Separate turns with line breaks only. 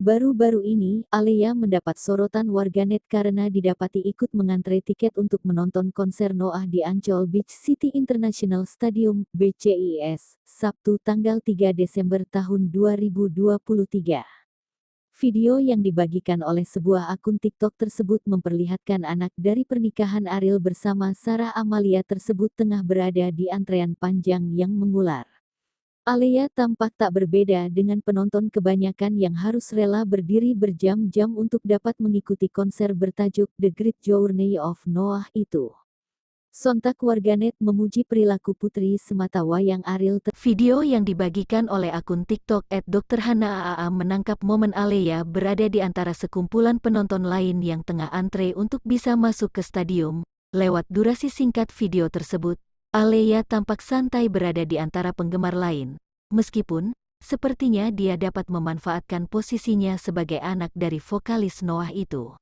Baru-baru ini, Alea mendapat sorotan warganet karena didapati ikut mengantre tiket untuk menonton konser Noah di Ancol Beach City International Stadium, BCIS, Sabtu tanggal 3 Desember tahun 2023. Video yang dibagikan oleh sebuah akun TikTok tersebut memperlihatkan anak dari pernikahan Ariel bersama Sarah Amalia tersebut tengah berada di antrean panjang yang mengular. Alea tampak tak berbeda dengan penonton kebanyakan yang harus rela berdiri berjam-jam untuk dapat mengikuti konser bertajuk The Great Journey of Noah itu. Sontak warganet memuji perilaku putri sematawayang Ariel. Video yang dibagikan oleh akun TikTok @drhana_aa menangkap momen Alea berada di antara sekumpulan penonton lain yang tengah antre untuk bisa masuk ke stadium. Lewat durasi singkat video tersebut, Alea tampak santai berada di antara penggemar lain, meskipun sepertinya dia dapat memanfaatkan posisinya sebagai anak dari vokalis Noah itu.